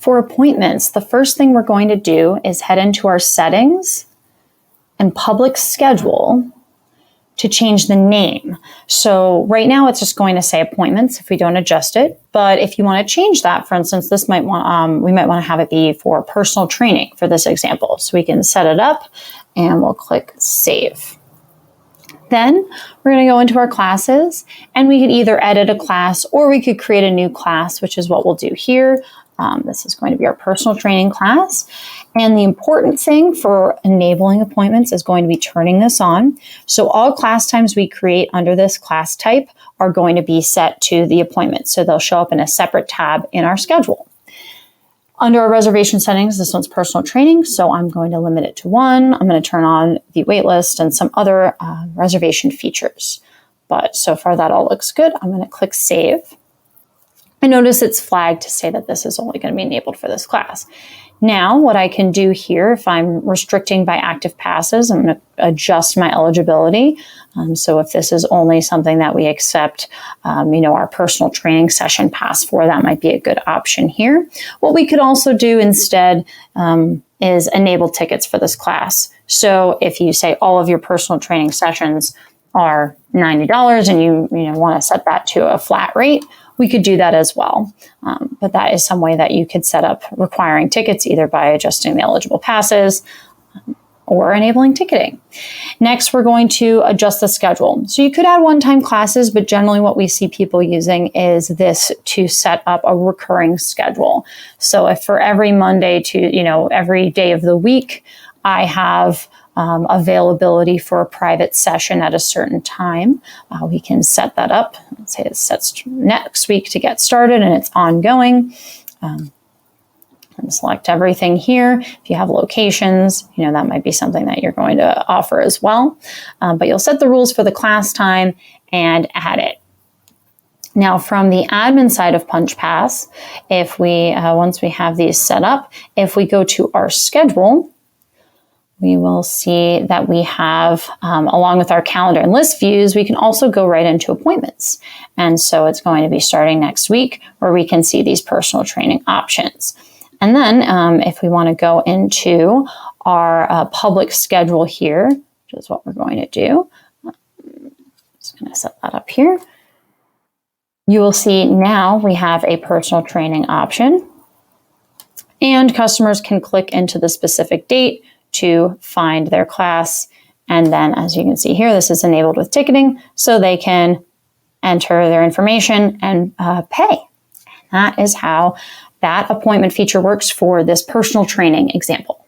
For appointments, the first thing we're going to do is head into our settings and public schedule to change the name. So right now it's just going to say appointments if we don't adjust it. But if you want to change that, for instance, we might want to have it be for personal training for this example. So we can set it up and we'll click save. Then we're going to go into our classes and we could either edit a class or we could create a new class, which is what we'll do here. This is going to be our personal training class. And the important thing for enabling appointments is going to be turning this on. So all class times we create under this class type are going to be set to the appointment. So they'll show up in a separate tab in our schedule. Under our reservation settings, this one's personal training. So I'm going to limit it to 1. I'm going to turn on the wait list and some other reservation features. But so far that all looks good. I'm going to click save. I notice it's flagged to say that this is only going to be enabled for this class. Now, what I can do here, if I'm restricting by active passes, I'm going to adjust my eligibility. So if this is only something that we accept, our personal training session pass for, that might be a good option here. What we could also do instead is enable tickets for this class. So if you say all of your personal training sessions are $90 and you want to set that to a flat rate, we could do that as well. But that is some way that you could set up requiring tickets either by adjusting the eligible passes or enabling ticketing. Next, we're going to adjust the schedule. So you could add one-time classes, but generally what we see people using is this to set up a recurring schedule. So if for every Monday to, every day of the week, I have availability for a private session at a certain time. We can set that up. Let's say it sets next week to get started and it's ongoing. And select everything here. If you have locations, that might be something that you're going to offer as well. But you'll set the rules for the class time and add it. Now, from the admin side of Punchpass, if we once we have these set up, if we go to our schedule, we will see that we have, along with our calendar and list views, we can also go right into appointments. And so it's going to be starting next week where we can see these personal training options. And then if we want to go into our public schedule here, which is what we're going to do, I'm just going to set that up here. You will see now we have a personal training option and customers can click into the specific date to find their class. And then as you can see here, this is enabled with ticketing so they can enter their information and pay. And that is how that appointment feature works for this personal training example.